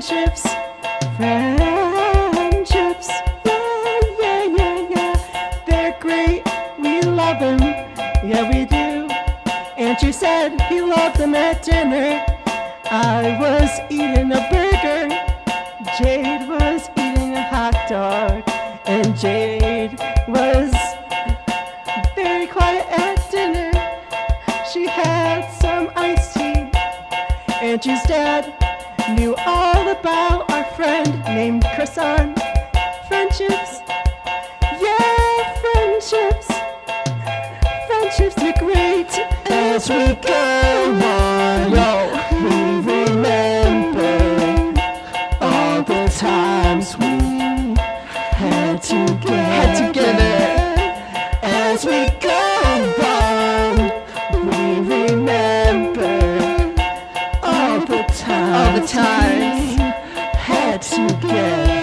Friendships, friendships, yeah, yeah, yeah, yeah. They're great, we love them, yeah we do. Andrew said he loved them at dinner. I was eating a burger, Jade was eating a hot dog, and Jade was very quiet at dinner. She had some iced tea. Andrew's dad knew all about our friend named Croissant. Friendships, yeah, friendships. Friendships are great as we go on. We remember all the times we had together. As we go on, we remember all the times had together.